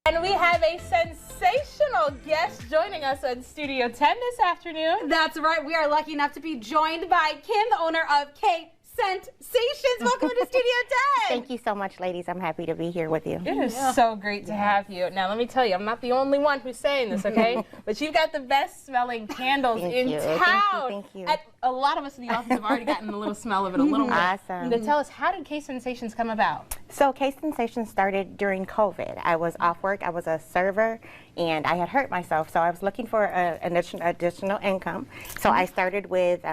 And we have a sensational guest joining us on Studio 10 this afternoon. That's right. We are lucky enough to be joined by Kim, the owner of K Scentsations. Welcome to Studio 10. Thank you so much, ladies. I'm happy to be here with you. It is so great to have you. Now, let me tell you, I'm not the only one who's saying this, okay? But you've got the best smelling candles in town. Thank you. And a lot of us in the office have already gotten a little smell of it, a little bit. Awesome. Then tell us, how did K Scentsations come about? So K Scentsations started during COVID. I was off work. I was a server, and I had hurt myself, so I was looking for an additional income. So I started with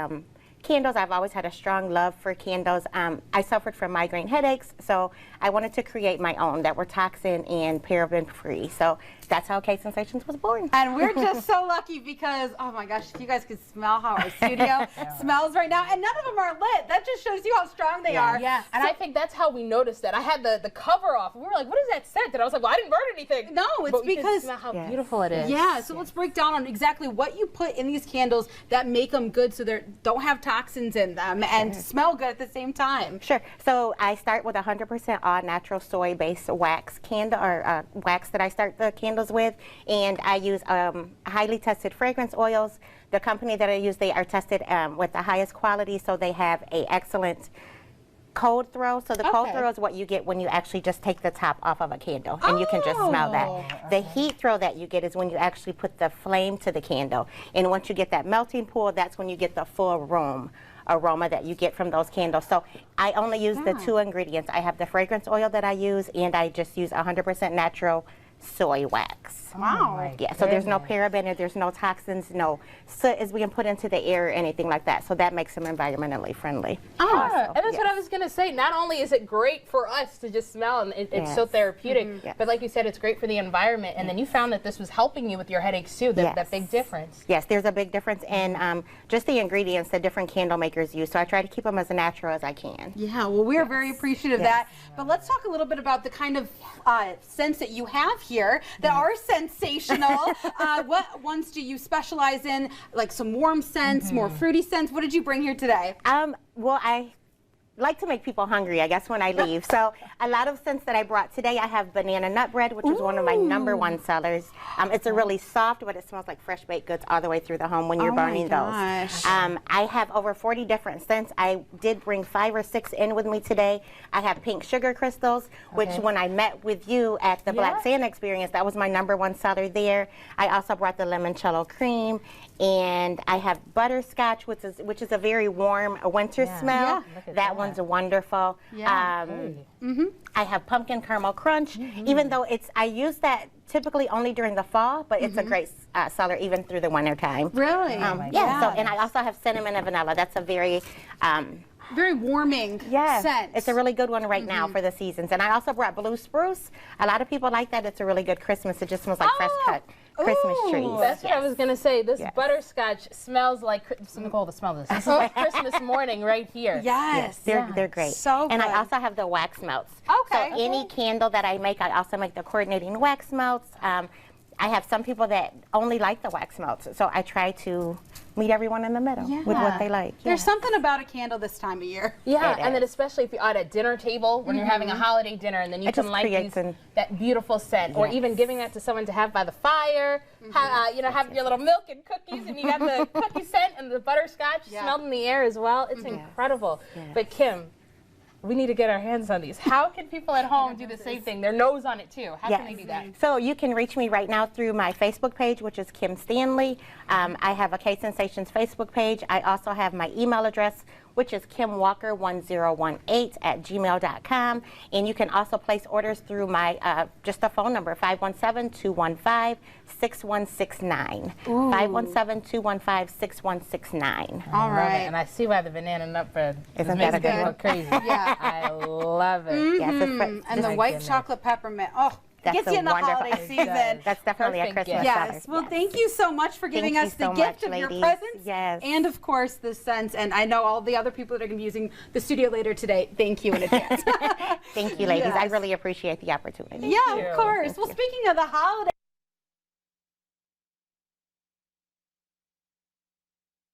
candles. I've always had a strong love for candles. I suffered from migraine headaches, so I wanted to create my own that were toxin and paraben free. So that's how K Scentsations was born. And we're just so lucky because, oh my gosh, if you guys could smell how our studio smells right now, and none of them are lit. That just shows you how strong they are. Yeah, and I think that's how we noticed it. I had the cover off, and we were like, what is that scent? And I was like, well, I didn't burn anything. No, it's but because we can smell how beautiful it is. Yeah, so let's break down on exactly what you put in these candles that make them good so they don't have toxins in them and smell good at the same time. Sure. So I start with 100% all natural soy-based wax candle, or wax that I start the candles with, and I use highly tested fragrance oils. The company that I use, they are tested with the highest quality, so they have a excellent cold throw. So the cold throw is what you get when you actually just take the top off of a candle, and you can just smell that. The heat throw that you get is when you actually put the flame to the candle, and once you get that melting pool, that's when you get the full room aroma that you get from those candles. So I only use the two ingredients. I have the fragrance oil that I use, and I just use 100% natural soy wax. Wow. Yeah, so there's no paraben, there's no toxins, no soot is being put into the air or anything like that. So that makes them environmentally friendly. Yeah, and that's what I was going to say. Not only is it great for us to just smell, and it's so therapeutic, but like you said, it's great for the environment. And then you found that this was helping you with your headaches too, that big difference. Yes, there's a big difference in just the ingredients that different candle makers use. So I try to keep them as natural as I can. Yeah, well, we are very appreciative of that. But let's talk a little bit about the kind of scents that you have here that are sensational. What ones do you specialize in? Like some warm scents, more fruity scents. What did you bring here today? Well, I like to make people hungry, I guess, when I leave. So a lot of scents that I brought today, I have banana nut bread, which is one of my #1 sellers. It's a really soft, but it smells like fresh baked goods all the way through the home when you're burning those. I have over 40 different scents. I did bring 5 or 6 in with me today. I have pink sugar crystals, which when I met with you at the Black Santa experience, that was my #1 seller there. I also brought the limoncello cream, and I have butterscotch, which is a very warm winter smell. That one's wonderful. I have pumpkin caramel crunch, even though I use that typically only during the fall, but it's a great seller even through the winter time. Really? So, and I also have cinnamon and vanilla. That's a very warming scent. It's a really good one right now for the seasons. And I also brought blue spruce. A lot of people like that. It's a really good Christmas. It just smells like fresh cut Christmas trees. That's what I was going to say. This butterscotch smells like, Nicole, smell this. This is like Christmas morning right here. Yes, they're great. So and good. I also have the wax melts. Okay. So any candle that I make, I also make the coordinating wax melts. I have some people that only like the wax melts, so I try to meet everyone in the middle with what they like. There's something about a candle this time of year. Yeah, and then especially if you're at a dinner table when you're having a holiday dinner, and then you can light that beautiful scent, or even giving that to someone to have by the fire. Have your little milk and cookies, and you got the cookie scent and the butterscotch smelled in the air as well. It's incredible. But Kim, we need to get our hands on these. How can people at home do the same thing? Their nose on it too. How can they do that? So you can reach me right now through my Facebook page, which is Kim Stanley. I have a K Scentsations Facebook page. I also have my email address, which is kimwalker1018@gmail.com. And you can also place orders through my just a phone number, 517-215-6169. 517-215-6169. All right. And I see why the banana nut bread Isn't that makes me go crazy. I love it. Yes, and the white chocolate peppermint. Oh, gets you in the holiday season. That's definitely a Christmas seller. Yes. Well, thank you so much for giving us the gift of your presence. And of course the scents. And I know all the other people that are going to be using the studio later today. Thank you in advance. Thank you, ladies. I really appreciate the opportunity. Yeah, of course. Well, speaking of the holiday.